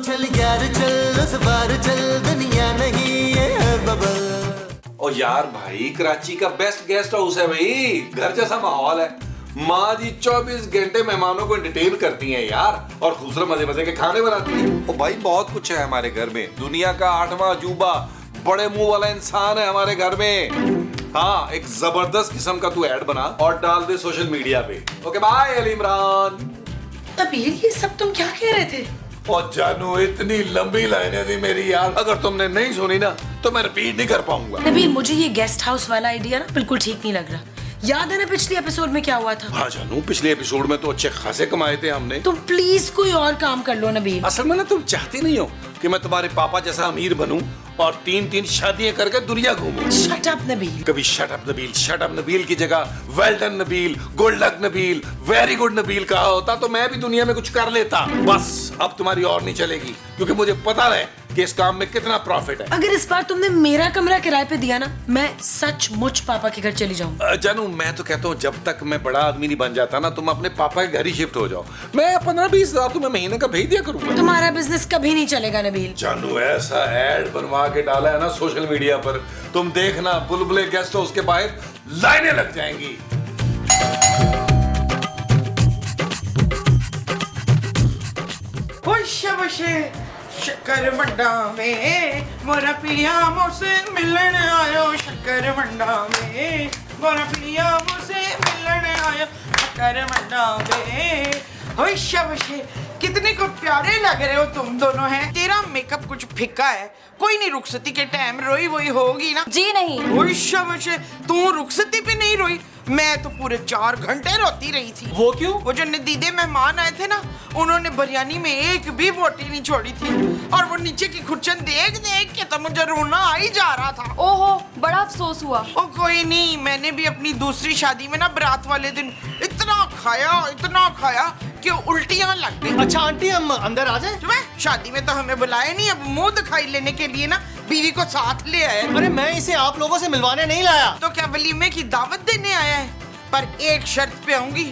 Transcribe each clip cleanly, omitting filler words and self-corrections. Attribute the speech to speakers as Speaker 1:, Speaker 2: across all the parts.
Speaker 1: चल यार चल उस बार चल दुनिया नहीं ये है बबल।
Speaker 2: ओ यार भाई कराची का बेस्ट गेस्ट हाउस है भाई, घर जैसा माहौल है। माँ जी 24 घंटे मेहमानों को एंटरटेन करती हैं यार, और खूबसूरत मजे मजे के खाने बनाती हैं। ओ भाई बहुत कुछ है हमारे घर में, दुनिया का 8वां अजूबा बड़े मुंह वाला इंसान है हमारे घर में। हाँ, एक जबरदस्त किस्म का तू ऐड बना और डाल दे सोशल मीडिया पे। Okay bye Ali Imran.
Speaker 3: नबील ये सब तुम क्या कह रहे थे?
Speaker 2: और जानू इतनी लंबी लाइनें थी मेरी यार, अगर तुमने नहीं सुनी ना तो मैं रिपीट नहीं कर पाऊंगा।
Speaker 3: नबील मुझे ये गेस्ट हाउस वाला आइडिया ना बिल्कुल ठीक नहीं लग रहा। याद है ना पिछले एपिसोड में क्या हुआ था?
Speaker 2: हाँ जानू, पिछले एपिसोड में तो अच्छे खासे कमाए थे हमने।
Speaker 3: तुम प्लीज कोई और काम कर लो नबील।
Speaker 2: असल में ना तुम चाहती नहीं हो कि मैं तुम्हारे पापा जैसा अमीर बनूं और 3-3 शादियां करके दुनिया घूमूं।
Speaker 3: Shut up Nabeel.
Speaker 2: कभी शट अप नबील की जगह well done Nabeel, good luck Nabeel, very good Nabeel कहा होता तो मैं भी दुनिया में कुछ कर लेता। बस अब तुम्हारी और नहीं चलेगी, क्योंकि मुझे पता है कि इस काम में कितना प्रॉफिट है।
Speaker 3: अगर इस बार तुमने मेरा कमरा किराए पे दिया ना, मैं सचमुच पापा के घर चली जाऊंगा।
Speaker 2: जानू मैं तो कहता हूँ जब तक मैं बड़ा आदमी नहीं बन जाता ना, तुम अपने पापा के घर ही शिफ्ट हो जाओ। मैं 15-20 हजार तुम्हें महीने का भेज दिया करूंगा।
Speaker 3: तुम्हारा बिजनेस कभी नहीं चलेगा नबील।
Speaker 2: जानू ऐसा एड बनवा के डाला है ना सोशल मीडिया पर, तुम देखना बुलबुले गेस्ट हाउस के बाहर लाइनें लग जाएंगी।
Speaker 4: शक्कर मंडा में मोरा पिया मुझसे मिलन आयो। शक्कर मंडा में मोरा पिया मुझसे मिलन आयो। शक्कर मंडा में होय शबशे, कितने को प्यारे लग रहे हो तुम दोनों हैं। तेरा मेकअप कुछ फिक्का है, कोई नहीं रुखसती के टाइम रोई वही होगी ना।
Speaker 5: जी नहीं।
Speaker 4: होय शबशे, तू रुखसती पे नहीं रोई, मैं तो पूरे 4 घंटे रोती रही थी।
Speaker 6: वो क्यों?
Speaker 4: वो जो नदीदे मेहमान आए थे ना, उन्होंने बिरयानी में एक भी बोटी नहीं छोड़ी थी, और वो नीचे की खुर्चन देख देख के तो मुझे रोना आ ही जा रहा था।
Speaker 5: ओहो, बड़ा अफसोस हुआ।
Speaker 4: ओ कोई नहीं, मैंने भी अपनी दूसरी शादी में ना बारात वाले दिन इतना खाया कि उल्टियां लग गई।
Speaker 6: अच्छा आंटी हम अंदर आ जाएं?
Speaker 4: तुम्हें शादी में तो हमें बुलाया नहीं, अब मुंह दिखाई लेने के लिए ना बीवी को साथ ले आए।
Speaker 6: अरे मैं इसे आप लोगों से मिलवाने नहीं लाया।
Speaker 4: तो क्या वलीमे की दावत देने आया है? पर एक शर्त पे आऊंगी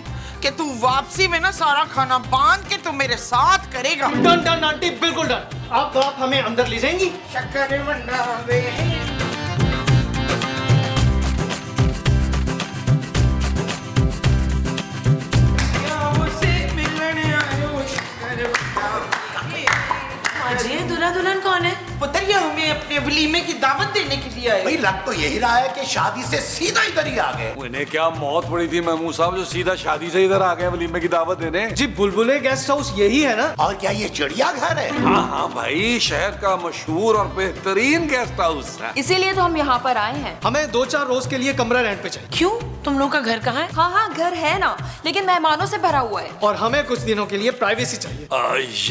Speaker 4: कि तू वापसी में ना सारा खाना बांध के तू मेरे साथ करेगा।
Speaker 6: डन डन आंटी, बिल्कुल डन। आप हमें अंदर ले जाएंगी?
Speaker 4: शक्कर मंडा में
Speaker 3: ये दूल्हा दुल्हन कौन है?
Speaker 4: पुत्र, ये हमें अपने वलीमे की दावत देने के लिए आए।
Speaker 7: भाई लग तो यही रहा है कि शादी से सीधा इधर ही आ गए।
Speaker 2: इन्हें क्या मौत पड़ी थी महमूद साहब जो सीधा शादी से इधर आ गए वलीमे की दावत देने।
Speaker 6: जी बुलबुले गेस्ट हाउस यही है ना?
Speaker 7: और क्या ये चिड़ियाघर है?
Speaker 2: हाँ भाई, शहर का मशहूर और बेहतरीन गेस्ट हाउस है।
Speaker 5: इसीलिए तो हम यहाँ पर आए हैं।
Speaker 6: हमें 2-4 रोज के लिए कमरा रेंट पे चाहिए।
Speaker 3: क्यों, तुम लोग का घर कहाँ है?
Speaker 5: हाँ घर है ना, लेकिन मेहमानों से भरा हुआ है।
Speaker 6: और हमें कुछ दिनों के लिए प्राइवेसी चाहिए।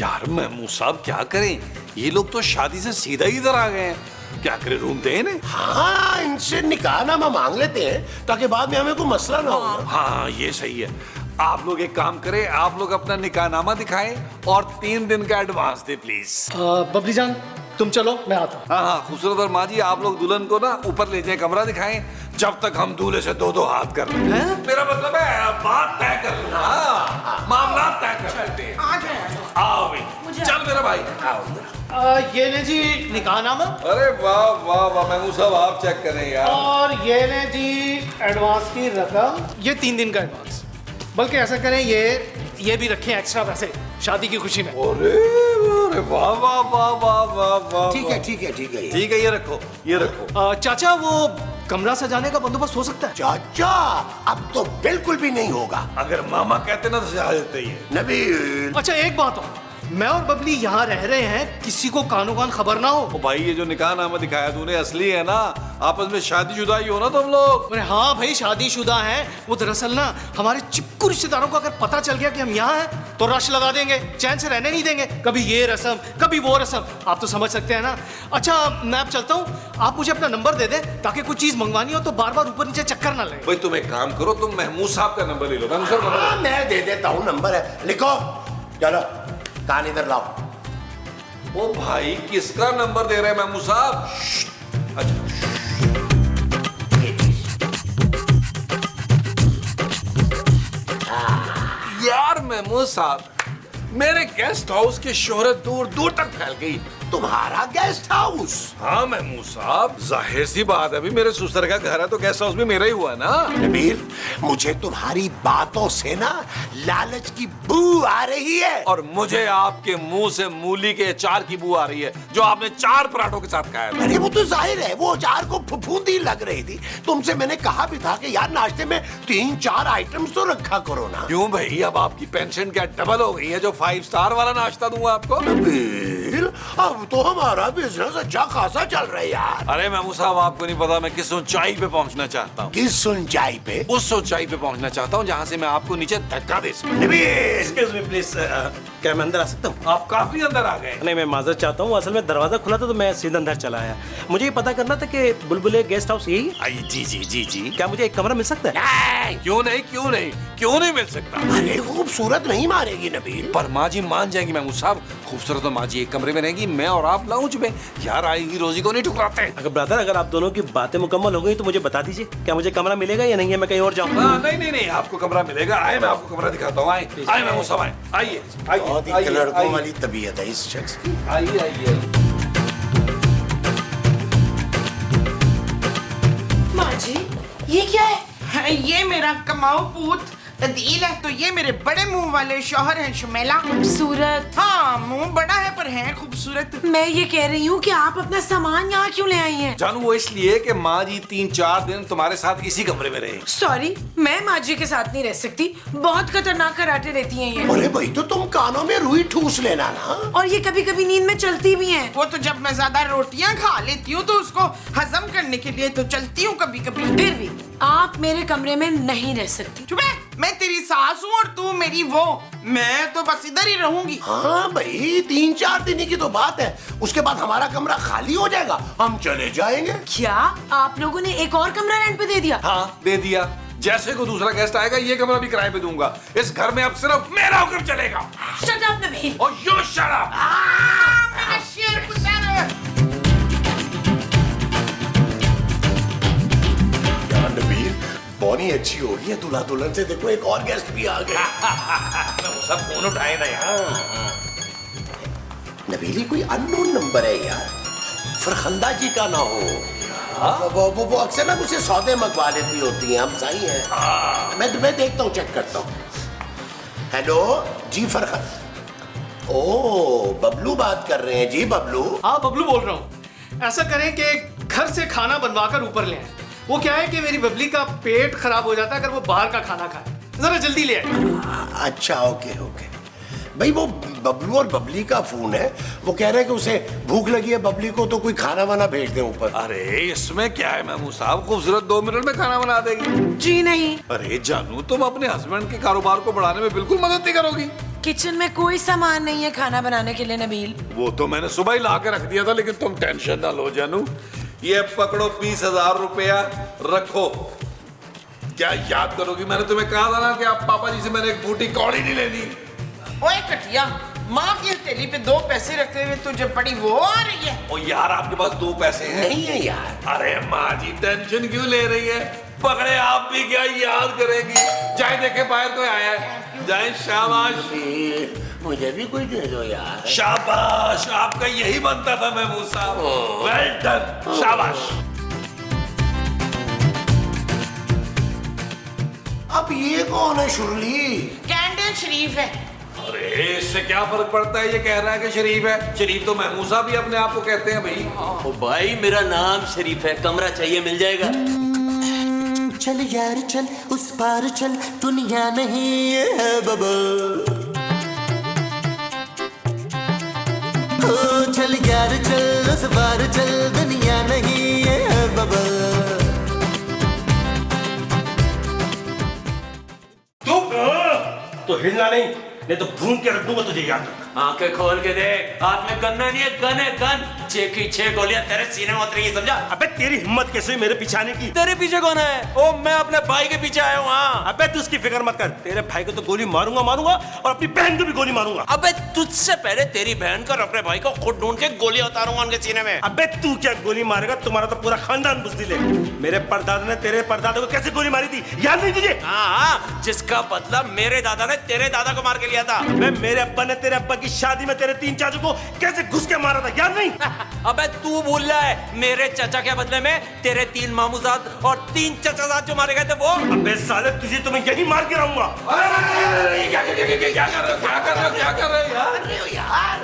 Speaker 2: यार महमूद साहब क्या करें, ये लोग तो शादी से सीधा ही इधर आ गए हैं। क्या करें, रूम दें इन्हें?
Speaker 7: हाँ, इनसे निकाहनामा मांग लेते हैं ताकि बाद में हमें कोई मसला ना हो।
Speaker 2: हाँ ये सही है। आप लोग एक काम करें, आप लोग अपना निकाहनामा दिखाएं और 3 दिन का एडवांस दे प्लीज।
Speaker 6: बबली जान तुम चलो, मैं आता हूँ।
Speaker 2: हाँ खूबसूरत और माँ जी, आप लोग दुल्हन को ना ऊपर ले जाएं, कमरा दिखाएं, जब तक हम दूल्हे से 2-2 हाथ कर लें। मेरा मतलब है बात तय कर लें, मामला तय कर लेते हैं। आओ भाई, चल मेरा भाई आओ।
Speaker 6: ये ले जी निकाहनामा।
Speaker 2: अरे वाह वाह वाह महमूद साहब, आप चेक करें यार।
Speaker 6: और ये ले जी एडवांस की रकम, ये 3 दिन का एडवांस। बल्कि ऐसा करें, ये भी रखें एक्स्ट्रा पैसे शादी की खुशी में।
Speaker 2: अरे वाह वाह वाह वाह वाह वाह।
Speaker 7: ठीक है,
Speaker 2: ये रखो।
Speaker 6: चाचा वो कमरा सजाने का बंदोबस्त हो सकता है?
Speaker 7: चाचा अब तो बिल्कुल भी नहीं होगा।
Speaker 2: अगर मामा कहते ना तो सजा देते ही है।
Speaker 7: नबील,
Speaker 6: अच्छा एक बात हो, मैं और बबली यहाँ रह रहे हैं, किसी को कानो कान खबर ना हो।
Speaker 2: ओ भाई, ये जो निकाहनामा दिखाया तूने असली है ना? आपस में शादीशुदा ही हो ना तुम लोग?
Speaker 6: अरे हाँ भाई, शादीशुदा हैं। वो दरअसल ना हमारे चिपकू रिश्तेदारों को अगर पता चल गया कि हम यहाँ हैं तो रश लगा देंगे, चैन से रहने नहीं देंगे। कभी ये रस्म कभी वो रस्म, आप तो समझ सकते हैं ना। अच्छा मैं अब चलता हूँ, आप मुझे अपना नंबर दे दें ताकि कुछ चीज मंगवानी हो तो बार बार ऊपर नीचे चक्कर ना लगे।
Speaker 2: भाई तुम एक काम करो, तुम महमूद साहब का नंबर ले लो।
Speaker 7: हाँ, मैं दे देता हूँ, नंबर है, लिखो। चलो कान इधर लाओ।
Speaker 2: ओ भाई, किसका नंबर दे रहे हैं महमूद साहब? अच्छा यार महमूद साहब, मेरे गेस्ट हाउस की शोहरत दूर दूर तक फैल गई।
Speaker 7: तुम्हारा गेस्ट हाउस?
Speaker 2: हाँ महमूद साहब, जाहिर सी बात है, अभी मेरे ससुर का घर है तो गेस्ट हाउस भी मेरा ही हुआ ना।
Speaker 7: नबील, मुझे तुम्हारी बातों से ना लालच की बू आ रही है।
Speaker 2: और मुझे आपके मुंह से मूली के अचार की बू आ रही है जो आपने 4 पराठों के साथ खाया था।
Speaker 7: अरे वो तो जाहिर है, वो अचार को फफूंदी लग रही थी। तुमसे मैंने कहा भी था कि यार नाश्ते में 3-4 आइटम्स तो रखा करो ना।
Speaker 2: क्यों भाई, अब आपकी पेंशन क्या डबल हो गई है जो 5 स्टार वाला नाश्ता दूंगा आपको?
Speaker 7: नबील, अब तो हमारा बिजनेस अच्छा खासा चल रहा है यार।
Speaker 2: अरे महमूद साहब, आपको नहीं पता मैं किस ऊंचाई पे पहुंचना चाहता हूँ।
Speaker 7: किस ऊंचाई पे?
Speaker 2: उस ऊंचाई पे पहुंचना चाहता हूँ जहाँ से मैं आपको नीचे धक्का दे सकूं।
Speaker 7: नबील,
Speaker 8: एक्सक्यूज मी प्लीज, क्या मैं अंदर आ सकता हूँ?
Speaker 2: आप काफी अंदर आ गए।
Speaker 8: नहीं, मैं माजरत चाहता हूँ, असल में दरवाजा खुला था तो मैं सीधा अंदर चला आया। मुझे ये पता करना था कि बुलबुले गेस्ट हाउस यही है?
Speaker 2: आई जी जी जी जी।
Speaker 8: क्या मुझे एक कमरा मिल सकता है?
Speaker 2: क्यों नहीं, क्यों नहीं, क्यों नहीं मिल सकता?
Speaker 7: अरे खूबसूरत नहीं मारेगी नबील?
Speaker 2: पर माँ जी मान जाएंगी महमूद साहब। खूबसूरत तो माँ जी एक कमरे में रहेंगी, मैं और आप लाउंज में। यार आएगी रोजी को नहीं ठुकराते।
Speaker 8: अगर ब्रदर, अगर आप दोनों की बातें मुकम्मल हो गई तो मुझे बता दीजिए, क्या मुझे कमरा मिलेगा या नहीं है, मैं कहीं और जाऊँ?
Speaker 2: नहीं नहीं नहीं, आपको कमरा मिलेगा। आए, मैं आपको कमरा दिखाता हूँ। आए आए महमूद साहब, आए, आइए
Speaker 7: बहुत
Speaker 2: आइए
Speaker 7: ही लड़कों
Speaker 2: आइए
Speaker 7: वाली तबीयत है इस शख्स की।
Speaker 2: आइए आइए।
Speaker 3: माँ जी, ये क्या है?
Speaker 4: ये मेरा कमाऊ पूत तदील है, तो ये मेरे बड़े मुंह वाले शौहर हैं शुमेला।
Speaker 3: खूबसूरत।
Speaker 4: हाँ, मुंह बड़ा है पर है खूबसूरत।
Speaker 3: मैं ये कह रही हूँ कि आप अपना सामान यहाँ क्यों ले आई हैं?
Speaker 2: जानू, वो इसलिए कि माँ जी 3-4 दिन तुम्हारे साथ इसी कमरे में रहे।
Speaker 3: सॉरी, मैं माँ जी के साथ नहीं रह सकती। बहुत खतरनाक कराटे रहती हैं ये।
Speaker 7: अरे भाई, तो तुम कानों में रुई ठूस लेना ना।
Speaker 3: और ये कभी कभी नींद में चलती भी हैं।
Speaker 4: वो तो जब मैं ज्यादा रोटियां खा लेती हूँ तो उसको हजम करने के लिए तो चलती हूँ कभी कभी।
Speaker 3: फिर भी आप मेरे कमरे में नहीं रह सकती।
Speaker 4: चुप है, मैं तेरी सास हूँ और तू मेरी वो। मैं तो बस इधर ही रहूंगी।
Speaker 7: हाँ भाई, 3-4 दिन की तो बात है, उसके बाद हमारा कमरा खाली हो जाएगा, हम चले जाएंगे।
Speaker 3: क्या आप लोगों ने एक और कमरा रेंट पे दे दिया?
Speaker 2: हाँ, दे दिया। जैसे को दूसरा गेस्ट आएगा ये कमरा भी किराए पे दूंगा। इस घर में अब सिर्फ मेरा हुक्म चलेगा।
Speaker 3: Shut up Nabeel.
Speaker 2: और यू शट अप।
Speaker 4: मेरा शेर कुत्ता।
Speaker 7: यार नबील, बॉनी अच्छी हो रही है दूल्हा दुल्हन से। देखो एक और गेस्ट भी आ गया।
Speaker 2: सब फोन उठाए ना यार।
Speaker 7: नबील, ये कोई अननोन नंबर है यार, फरखंदा जी का ना हो। वो अक्सर ना मुझसे सौदे मंगवा लेती होती हैं, हम सही हैं। मैं देखता हूँ, चेक करता हूँ। हेलो जी, फरखंद। ओ, बबलू बात कर रहे हैं जी? बबलू?
Speaker 6: हाँ, बबलू बोल रहा हूँ। ऐसा करें कि घर से खाना बनवा कर ऊपर ले आए। वो क्या है कि मेरी बबली का पेट खराब हो जाता है अगर वो बाहर का खाना खाए। जरा जल्दी ले आए।
Speaker 7: अच्छा, ओके ओके भाई। वो बबलू और बबली का फोन है, वो कह रहे हैं कि उसे भूख लगी है बबली को, तो कोई खाना वाना भेज दे ऊपर।
Speaker 2: अरे इसमें क्या है महमूद साहब, खूबसूरत 2 मिनट में खाना बना देगी।
Speaker 3: जी नहीं।
Speaker 2: अरे जानू, तुम अपने हस्बैंड के कारोबार को बढ़ाने में बिल्कुल मदद नहीं करोगी।
Speaker 3: किचन में कोई सामान नहीं है खाना बनाने के लिए नबील।
Speaker 2: वो तो मैंने सुबह ही ला के रख दिया था, लेकिन तुम टेंशन ना लो जानू। ये पकड़ो 20,000 रुपया, रखो। क्या याद करोगी, मैंने तुम्हें कहा था ना कि आप पापा जी से मैंने एक बूटी कौड़ी नहीं लेनी।
Speaker 4: ओए कटिया, माँ की हथेली पे 2 पैसे रखते हुए तुझे बड़ी वो आ रही है।
Speaker 2: ओ यार, आपके पास 2 पैसे हैं?
Speaker 7: नहीं है यार।
Speaker 2: अरे माँ जी टेंशन क्यों ले रही है? पकड़े आप भी क्या याद करेगी। जाए देखे बाहर कोई आया है। जाए, शाबाश।
Speaker 7: मुझे भी कोई दे दो यार।
Speaker 2: शाबाश, आपका यही बनता था महमूद साहब। वेल डन, शाबाश।
Speaker 7: अब ये कौन है शुरली?
Speaker 4: कैंडल शरीफ है।
Speaker 2: अरे इससे क्या फर्क पड़ता है, ये कह रहा है कि शरीफ है। शरीफ तो महमूद साहब भी अपने आप को कहते हैं भाई।
Speaker 9: ओ भाई, मेरा नाम शरीफ है, कमरा चाहिए मिल जाएगा।
Speaker 1: चल यार चल, उस पार चल, दुनिया नहीं है बबल। ओ चल यार चल, उस पार चल, दुनिया नहीं है बबल।
Speaker 8: तो हिलना नहीं तो भून के रख दूंगा तुझे, याद रखना।
Speaker 9: आंखें खोल के देख, हाथ में गन नहीं है, गन है गन। 6 की 6 गोलियां तेरे सीने में उतरेंगी, समझा?
Speaker 8: अबे तेरी हिम्मत कैसे हुई मेरे पीछे आने की?
Speaker 9: तेरे पीछे कौन है? ओ मैं अपने भाई के पीछे आया हूँ। हाँ।
Speaker 8: अबे तू उसकी फिक्र मत कर, तेरे भाई को तो गोली मारूंगा और अपनी बहन को भी गोली मारूंगा।
Speaker 9: अबे तुझसे पहले तेरी बहन को और अपने भाई को खुद ढूंढ के गोली उतारूंगा उनके सीने में।
Speaker 8: अबे तू क्या गोली मारेगा? तुम्हारा तो पूरा खानदान बुज़दिल है। मेरे परदादा ने तेरे परदादा को कैसे गोली मारी थी, याद नहीं तुझे?
Speaker 9: हाँ, जिसका बदला मेरे दादा ने तेरे दादा को मार के लिया था।
Speaker 8: मेरे अब्बा ने तेरे अब्बा की शादी में तेरे 3 चाचू को कैसे घुस के मारा था, याद नहीं?
Speaker 9: अबे तू भूल रहा है, मेरे चाचा के बदले में तेरे 3 मामूजाद और 3 चचाजाद जो मारे गए थे वो।
Speaker 8: अबे साले तुझे तो मैं यही मार के रहूंगा।
Speaker 2: क्या कर रहे हो
Speaker 7: यार?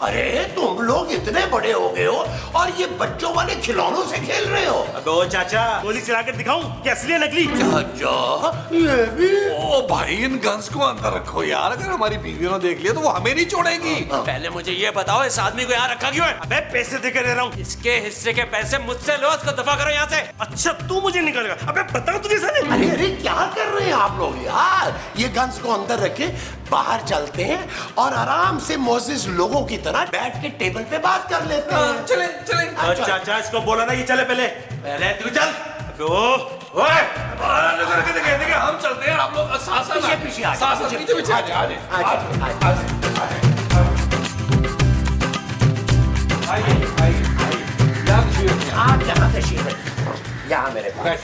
Speaker 7: अरे तुम लोग इतने बड़े हो गए हो और ये बच्चों वाले खिलौनों से खेल रहे हो।
Speaker 8: अबे ओ चाचा, गोली चला के दिखाऊं कि असली है नकली?
Speaker 7: चाचा ये भी?
Speaker 2: ओ भाई, इन गन्स को अंदर रखो यार, अगर हमारी बीवियों ने देख लिया तो वो हमें नहीं छोड़ेगी।
Speaker 9: पहले मुझे ये बताओ, इस आदमी को यहाँ रखा क्यों है?
Speaker 8: अबे पैसे देकर दे रहा हूँ।
Speaker 9: इसके हिस्से के पैसे मुझसे लो, उसको दफा करो यहाँ से।
Speaker 8: अच्छा तू मुझे निकालेगा? अबे बताओ तुझे साले।
Speaker 7: अरे क्या कर रहे हैं आप लोग यार? ये गन्स को अंदर रखे बाहर चलते हैं और आराम से मोजिज लोगों की तरह बैठ के टेबल पे बात कर लेते हैं।
Speaker 2: चले चले।
Speaker 8: चाचा इसको बोला ना ये चले पहले
Speaker 9: तू चल।
Speaker 2: ओए, देखे हम चलते हैं, आप लोग साथ
Speaker 7: पीछे आ जाओ,
Speaker 2: पीछे आ जाओ।
Speaker 7: आप यहाँ तशरीफ रखिए, यहाँ मेरे पास।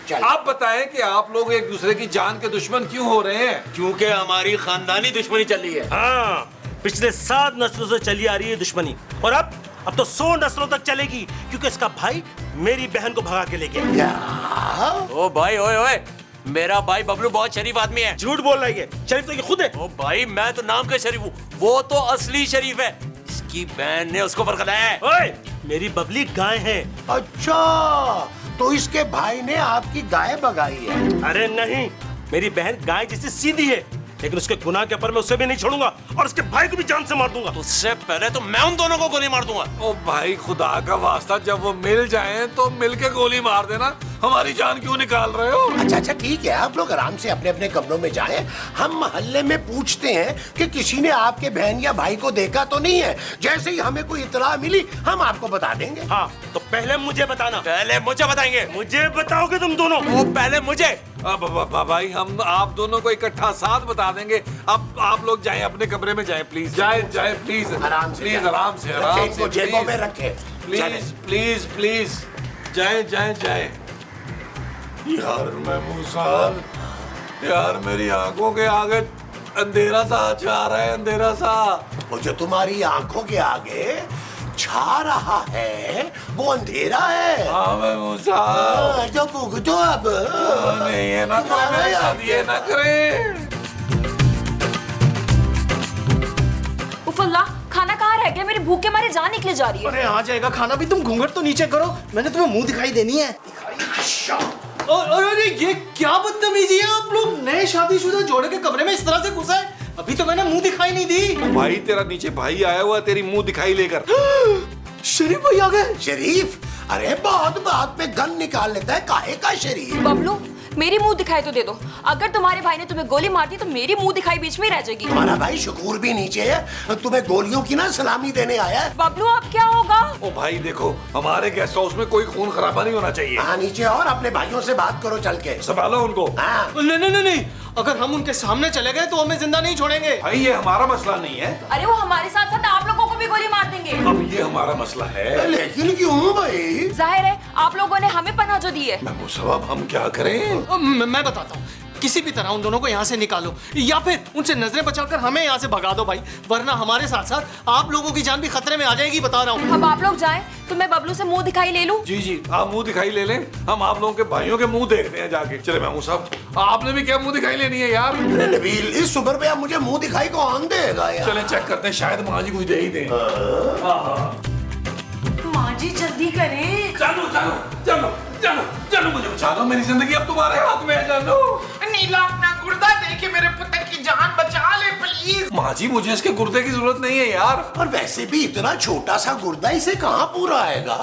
Speaker 7: चल।
Speaker 2: आप बताएं कि आप लोग एक दूसरे की जान के दुश्मन क्यों हो रहे हैं?
Speaker 9: क्योंकि हमारी खानदानी दुश्मनी चल रही है।
Speaker 8: हाँ, पिछले 7 नस्लों से चली आ रही है दुश्मनी, और अब तो 100 नस्लों तक चलेगी, क्योंकि इसका भाई मेरी बहन को भगा के ले गया।
Speaker 9: ओ भाई, ओए ओए, मेरा भाई बबलू बहुत शरीफ आदमी है।
Speaker 8: झूठ बोल रहा है, शरीफ तो ये खुद है।
Speaker 9: ओ भाई, मैं तो नाम के शरीफ हूँ, वो तो असली शरीफ है। इसकी बहन ने उसको फरकलाया है।
Speaker 8: ओए, मेरी बबली गाय है।
Speaker 7: अच्छा, तो इसके भाई ने आपकी गाय भगाई है?
Speaker 8: अरे नहीं, मेरी बहन गाय जैसी सीधी है, लेकिन उसके गुनाह के ऊपर मैं उसे भी नहीं छोड़ूंगा और उसके भाई को भी जान से मार दूंगा।
Speaker 9: उससे पहले तो मैं उन दोनों को गोली मार दूंगा।
Speaker 2: ओ भाई, खुदा का वास्ता, जब वो मिल जाएं तो मिल के गोली मार देना, हमारी जान क्यों निकाल रहे हो?
Speaker 7: अच्छा ठीक है, आप लोग आराम से अपने अपने कमरों में जाएं। हम मोहल्ले में पूछते हैं कि किसी ने आपके बहन या भाई को देखा तो नहीं है। जैसे ही हमें कोई इतला मिली हम आपको बता देंगे।
Speaker 8: हाँ, तो पहले मुझे बताना।
Speaker 9: पहले मुझे बताएंगे।
Speaker 8: मुझे बताओगे तुम दोनों?
Speaker 9: वो पहले मुझे।
Speaker 2: भाई, हम आप दोनों को इकट्ठा साथ बता देंगे। अब आप लोग जाएं, अपने कमरे में जाएं, प्लीज। जाएं प्लीज,
Speaker 7: आराम से,
Speaker 2: प्लीज, आराम से,
Speaker 7: जेबों में रखे।
Speaker 2: प्लीज प्लीज, जाएं। यार महमूद साहब, यार मेरी आंखों के आगे अंधेरा सा छा रहा है, अंधेरा सा।
Speaker 7: वो जो तुम्हारी आंखों के आगे छा रहा है वो अंधेरा है।
Speaker 2: हाँ महमूद साहब,
Speaker 7: जो भुगतो अब।
Speaker 2: नहीं, ये ना करें, ये ना करें।
Speaker 5: उफुल्ला, खाना कहाँ रह गया? मेरी भूख के मारे जान निकले जा रही है।
Speaker 6: अरे आ जाएगा खाना भी, तुम घूंघट तो नीचे करो, मैंने तुम्हें मुंह दिखाई देनी है। अरे ये क्या बदतमीजी है, आप लोग नए शादीशुदा जोड़े के कमरे में इस तरह से घुसा है? अभी तो मैंने मुंह दिखाई नहीं दी।
Speaker 2: भाई, तेरा नीचे भाई आया हुआ तेरी मुंह दिखाई लेकर।
Speaker 6: शरीफ भाई आ गए।
Speaker 7: शरीफ? अरे बहुत बात पे गन निकाल लेता है, काहे का शरीफ?
Speaker 5: बबलू, मेरी मुंह दिखाई तो दे दो। अगर तुम्हारे भाई ने तुम्हें गोली मार दी तो मेरी मुंह दिखाई बीच में रह जाएगी।
Speaker 7: तुम्हारा भाई शकूर भी नीचे है, तुम्हें गोलियों की ना सलामी देने आया है।
Speaker 5: बबलू, अब क्या होगा?
Speaker 2: ओ भाई देखो, हमारे गेस्ट हाउस में कोई खून खराबा नहीं होना चाहिए।
Speaker 7: हाँ, नीचे और अपने भाइयों से बात करो चल के।
Speaker 2: संभालो उनको।
Speaker 7: हाँ।
Speaker 6: नहीं, अगर हम उनके सामने चले गए तो हमें जिंदा नहीं छोड़ेंगे।
Speaker 2: भाई, ये हमारा मसला नहीं है।
Speaker 5: अरे वो हमारे साथ साथ आप लोगों को भी गोली मार देंगे।
Speaker 2: अब ये हमारा मसला है।
Speaker 7: लेकिन क्यों भाई?
Speaker 5: जाहिर है आप लोगों ने हमें पनाह जो दी है।
Speaker 2: महमूद साहब, हम क्या करें?
Speaker 6: मैं बताता हूँ, किसी भी तरह उन दोनों को यहाँ से निकालो, या फिर उनसे नजरें बचाकर हमें यहाँ से भगा दो भाई, वरना हमारे साथ साथ आप लोगों की जान भी खतरे में आ जाएगी, बता रहा हूँ।
Speaker 5: अब आप लोग जाएं तो मैं बबलू से मुंह दिखाई ले लूं?
Speaker 2: जी, आप मुंह दिखाई ले लें, हम आप लोगों के भाइयों के मुंह देखते हैं जाके। चले महमूद साहब, आपने भी क्या मुंह दिखाई लेनी है यार?
Speaker 7: नबील, इस उम्र पे आप मुझे मुंह दिखाई कौन देगा यार?
Speaker 2: चले चेक करते हैं, शायद माँ जी कुछ दे ही दें।
Speaker 3: माँ जी जल्दी करें।
Speaker 2: जानो, मुझे बचा लो, मेरी जिंदगी अब तुम्हारे हाथ में है। जानो,
Speaker 4: नीला अपना गुर्दा देके मेरे पुत्र की जान बचा ले प्लीज।
Speaker 2: माँ जी, मुझे इसके गुर्दे की जरूरत नहीं है यार।
Speaker 7: और वैसे भी इतना छोटा सा गुर्दा इसे कहाँ पूरा आएगा?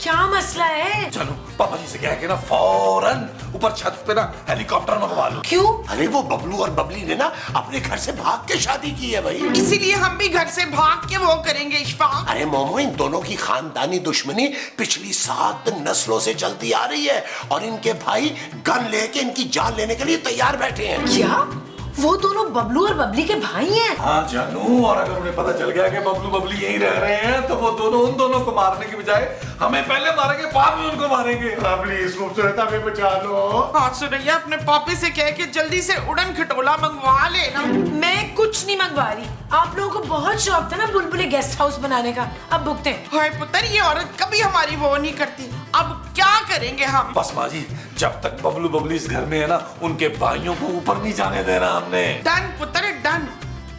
Speaker 3: क्या मसला है?
Speaker 2: चलो पापा जी से कह के ना फौरन ऊपर छत पे ना हेलीकॉप्टर मंगवा लो।
Speaker 3: क्यों?
Speaker 7: अरे वो बबलू और बबली ने ना अपने घर से भाग के शादी की है भाई।
Speaker 4: इसीलिए हम भी घर से भाग के वो करेंगे इशफाक।
Speaker 7: अरे मोमो, इन दोनों की खानदानी दुश्मनी पिछली 7 नस्लों से चलती आ रही है और इनके भाई गन लेके इनकी जान लेने के लिए तैयार बैठे हैं।
Speaker 3: क्या वो दोनों बबलू और बबली के भाई हैं?
Speaker 2: हाँ जानू, और अगर उन्हें पता चल गया कि बबलू बबली यहीं रह रहे हैं तो वो दोनों उन दोनों को मारने की बजाय हमें पहले मारेंगे, बाद में उनको मारेंगे।
Speaker 7: प्लीज खूबसूरत हमें बचा लो।
Speaker 4: हाँ सुरैया, अपने पापे से कह के जल्दी से उड़न खटोला मंगवा लेना।
Speaker 3: मैं कुछ नहीं मंगवा रही। आप लोगों को बहुत शौक था ना बुलबुले गेस्ट हाउस बनाने का, अब भुगते हैं।
Speaker 4: हाय पुत्र, ये औरत कभी हमारी वो नहीं करती, अब क्या करेंगे हम?
Speaker 2: बस माँ जी, जब तक बबलू बबली इस घर में है ना, उनके भाइयों को ऊपर नहीं जाने देना हमने।
Speaker 4: डन पुत्र डन।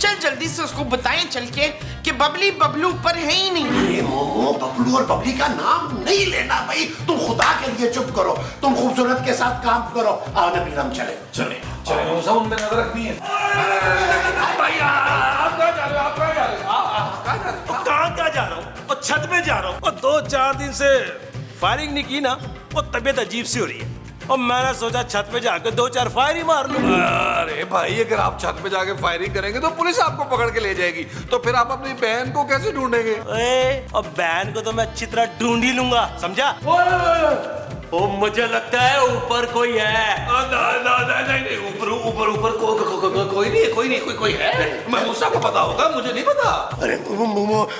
Speaker 4: चल जल्दी से उसको बताएं चल के कि बबली बबलू ऊपर है ही नहीं।
Speaker 7: अरे मोमो, बबलू और बबली का नाम नहीं लेना भाई। तुम खुदा के लिए चुप करो, तुम खूबसूरत के साथ काम करो। आओ नबील, हम चले
Speaker 2: चले चले, सब उनमें नजर रखनी है। भैया आप कहाँ जा रहे हो? आप कहाँ जा रहे हो? कहाँ जा रहे हो?
Speaker 8: कहाँ जा रहा हूँ? और छत पे जा रहा हूँ। और 2-4 दिन से फायरिंग नहीं की ना, वो तबीयत अजीब सी हो रही है और मैंने सोचा छत पे जाकर 2-4 फायर ही मार लूं।
Speaker 2: अरे भाई, अगर आप छत पे जाके फायरिंग करेंगे तो पुलिस आपको पकड़ के ले जाएगी, तो फिर आप अपनी बहन को कैसे ढूंढेंगे?
Speaker 8: और बहन को तो मैं अच्छी तरह ढूंढ ही लूंगा, समझा?
Speaker 9: ओ मुझे लगता है ऊपर कोई है।
Speaker 2: नहीं, ऊपर कोई है। महमूसा को पता होगा, मुझे नहीं पता।
Speaker 7: अरे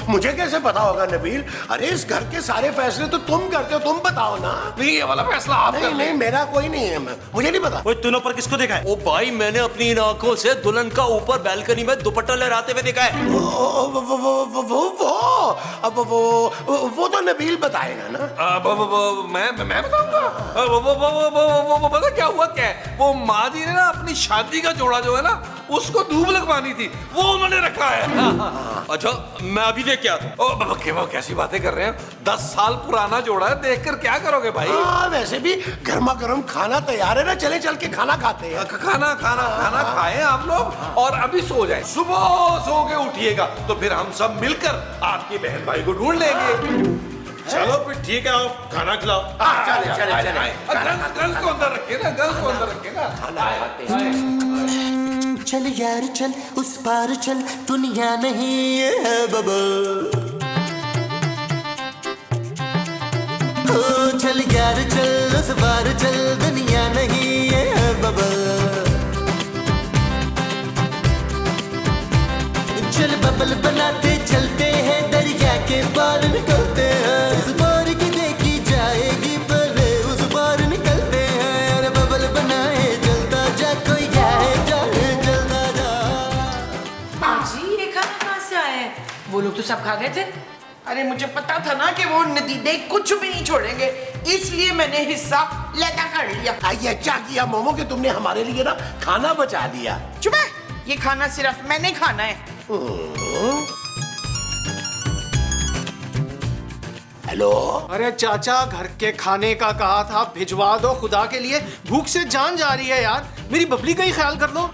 Speaker 7: मुझे कैसे पता होगा नबील? अरे इस घर के सारे फैसले तो तुम करते हो, तुम बताओ ना।
Speaker 2: नहीं, ये वाला फैसला आप कर
Speaker 7: नहीं, मेरा कोई नहीं है, मुझे नहीं पता।
Speaker 8: वो तूने पर किसको देखा है?
Speaker 9: ओ भाई, मैंने अपनी इन आंखों से दुल्हन का ऊपर बैल्कनी में दुपट्टा लहराते हुए देखा है।
Speaker 7: वो तो नबील बताएगा ना।
Speaker 2: मैं बताऊंगा। वो पता क्या हुआ? क्या है, वो माँ जी ने ना अपनी शादी का जोड़ा जो है ना, उसको धूप लगवानी थी, वो उन्होंने रखा है।
Speaker 9: अच्छा, मैं अभी देख के आता हूँ।
Speaker 2: वो कैसी बातें कर रहे हैं? 10 साल पुराना जोड़ा है, देखकर क्या करोगे भाई?
Speaker 7: वैसे भी गर्मा गर्म खाना तैयार है ना, चले चल के खाना खाते हैं।
Speaker 2: खाना खाएं आप लोग और अभी सो जाएं। सुबह सो के उठिएगा तो फिर हम सब मिलकर आपकी बहन भाई को ढूंढ लेंगे।
Speaker 8: चलो फिर ठीक है, आप खाना खिलाओ।
Speaker 7: चले
Speaker 2: गर्ल्स को अंदर रखिए ना,
Speaker 7: खाना खाते हैं।
Speaker 1: चल यार चल, उस पार चल, दुनिया नहीं है बबल। ओ चल यार चल, उस पार चल, दुनिया नहीं है बबल। चल बबल बनाते चलते हैं, दरिया के पार निकलते हैं। इस पार की देखी जाएगी, पहले उस पार निकलते हैं। अरे बबल बनाए चलता जा, कोई जाए चलता जा।
Speaker 3: जी, ये खाना कहाँ से आया है? वो लोग तो सब खा गए थे।
Speaker 4: अरे मुझे पता था ना कि वो नदीदे कुछ भी नहीं छोड़ेंगे, इसलिए मैंने हिस्सा लैदा कर लिया।
Speaker 7: आइए, क्या किया मोमो कि तुमने हमारे लिए ना खाना बचा दिया।
Speaker 4: चुप है, ये खाना सिर्फ मैंने खाना है।
Speaker 7: हेलो।
Speaker 6: अरे चाचा, घर के खाने का कहा था, भिजवा दो खुदा के लिए, भूख से जान जा रही है यार। मेरी बबली का ही ख्याल कर लो।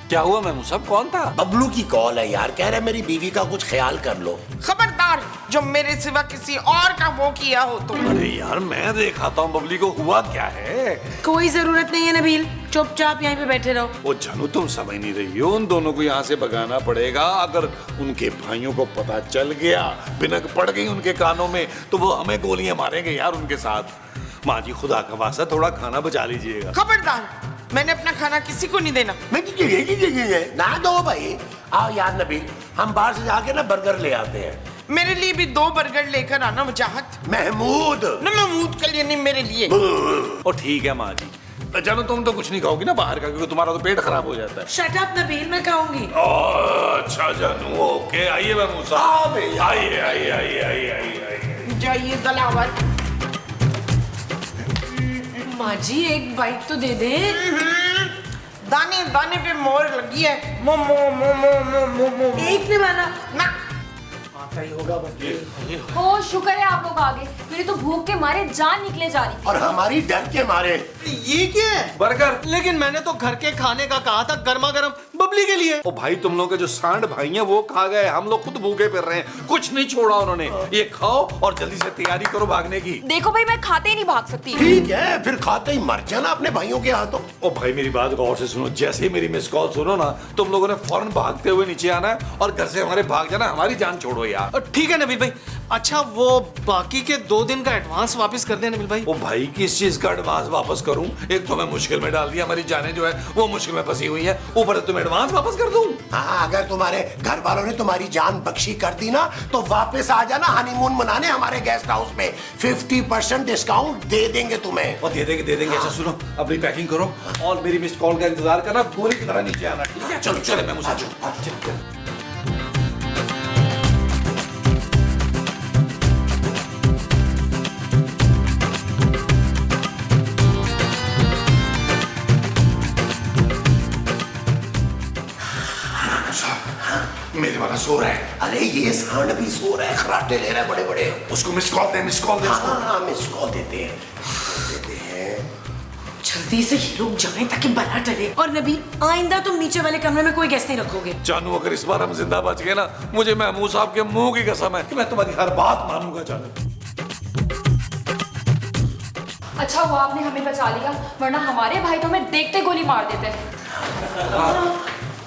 Speaker 2: क्या हुआ मैमू साहब, कौन था?
Speaker 7: बबलू की कॉल है यार, कह रहे मेरी बीवी का कुछ ख्याल कर लो।
Speaker 4: खबरदार, जो मेरे सिवा किसी और का वो किया हो तो।
Speaker 2: अरे यार, मैं दिखाता हूँ बबली को हुआ क्या है।
Speaker 3: कोई जरूरत नहीं है नबील, चुपचाप यहीं पे बैठे रहो।
Speaker 2: वो जानू, तुम समझ नहीं रही हो, उन दोनों को यहाँ से भगाना पड़ेगा। अगर उनके भाइयों को पता चल गया, बिनक पड़ गई उनके कानों में, तो वो हमें गोलियां मारेंगे यार उनके साथ। माँ जी, खुदा का वास्ता थोड़ा खाना बचा लीजिएगा।
Speaker 4: खबरदार, मैंने अपना खाना किसी को नहीं देना।
Speaker 7: ना दो भाई। आओ यार नबील, हम बाहर से जाके ना बर्गर ले आते हैं।
Speaker 4: मेरे लिए भी 2 बर्गर लेकर आना वजाहत।
Speaker 7: महमूद।
Speaker 4: न महमूद के लिए नहीं, मेरे लिए।
Speaker 2: और ठीक है माँ जी, जानू तुम तो कुछ नहीं खाओगी ना बाहर का, क्योंकि तुम्हारा तो पेट खराब हो जाता है।
Speaker 3: शट अप नबील, मैं खाऊंगी।
Speaker 2: अच्छा जानू, ओके, आइए मैमू साहब, आइए।
Speaker 4: जाइए दलावर।
Speaker 3: माँ जी, एक बाइट तो दे दे।
Speaker 4: दाने दाने पे मोर लगी है। मोमो मोमो मोमो मोमो।
Speaker 3: एक ने वाला
Speaker 4: ना
Speaker 6: चाहिए होगा
Speaker 5: ओ शुक्र है आप लोग आ गए, मेरी तो भूख के मारे जान निकले जा रही थी।
Speaker 7: और हमारी डर के मारे।
Speaker 6: ये क्या है?
Speaker 2: बर्गर।
Speaker 6: लेकिन मैंने तो घर के खाने का कहा था, गर्मा गर्म बबली के लिए।
Speaker 2: ओ भाई तुम लोग के जो सांड भाई हैं वो खा गए, हम लोग खुद भूखे फिर रहे हैं, कुछ नहीं छोड़ा उन्होंने। ये खाओ और जल्दी से तैयारी करो भागने की।
Speaker 5: देखो भाई मैं खाते ही नहीं भाग सकती।
Speaker 7: ठीक है, फिर खाते ही मर जाना अपने भाइयों के हाथों।
Speaker 2: ओ भाई मेरी बात गौर से सुनो, जैसे ही मेरी मिस कॉल सुनो ना, तुम लोगों ने फौरन भागते हुए नीचे आना है और घर से हमारे भाग जाना, हमारी जान छोड़ो यार।
Speaker 6: ठीक है नबील भाई। अच्छा वो बाकी के 2 दिन का एडवांस वापस कर दे नबील भाई।
Speaker 2: ओ भाई किस चीज का एडवांस वापस करूं? एक तो मैं मुश्किल में डाल दिया, हमारी जानें जो है वो मुश्किल में फंसी हुई है, ऊपर से तुम एडवांस वापस कर दूं?
Speaker 7: हाँ, अगर तुम्हारे घर वालों ने तुम्हारी जान बख्शी कर दी ना, तो वापस आ जाना हनीमून मनाने हमारे गेस्ट हाउस में। 50% डिस्काउंट दे देंगे तुम्हें।
Speaker 2: और दे देंगे। अच्छा सुनो, अपनी पैकिंग करो और मेरी मिस कॉल का इंतजार करना, गोली की तरह नीचे आना, ठीक है? चलो चले मैं मुझे मेरे वाला सो रहा है।
Speaker 7: अरे ये सांड भी सो रहा है, खराटे ले रहा है बड़े बड़े।
Speaker 2: उसको मिस कॉल दे उसको।
Speaker 7: हाँ, मिस कॉल देते हैं।
Speaker 3: जल्दी से ये लोग जाएं ताकि बला टले। और नबी आइंदा तुम नीचे वाले कमरे में कोई गेस्ट नहीं रखोगे।
Speaker 2: जानू अगर इस बार हम जिंदा बच गए ना, मुझे महमूद साहब के मुंह की कसम है कि मैं तुम्हारी हर बात मानूंगा जानू।
Speaker 5: अच्छा वो आपने हमें बचा लिया, वरना हमारे भाई तो हमें देखते गोली मार देते।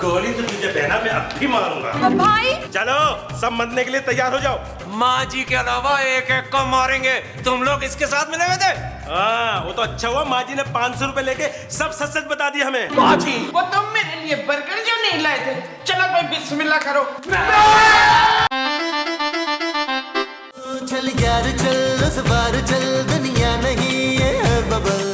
Speaker 8: गोली तो तुझे बहना मैं अब भी मारूंगा।
Speaker 5: भाई
Speaker 8: चलो सब मरने के लिए तैयार हो जाओ।
Speaker 9: माँ जी के अलावा एक एक को मारेंगे। तुम लोग इसके साथ मिले हुए थे?
Speaker 8: हाँ वो तो अच्छा हुआ, माँ जी ने 500 रुपए लेके सब सच सच बता दिया हमें।
Speaker 4: माँ जी वो तुम मेरे लिए बर्गर जो नहीं लाए थे। चलो भाई बिस्मिल्लाह करो।
Speaker 1: चल यार चल, उस बार चल, दुनिया नहीं ये है बबल।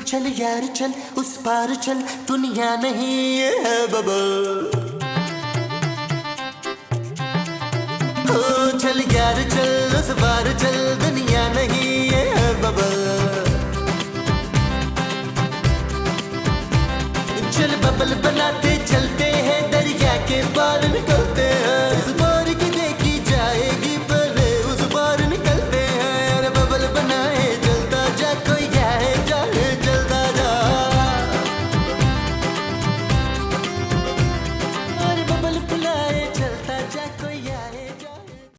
Speaker 1: चल यार चल, उस पार चल, दुनिया नहीं ये है बबल। चल यार चल, उस बार चल, दुनिया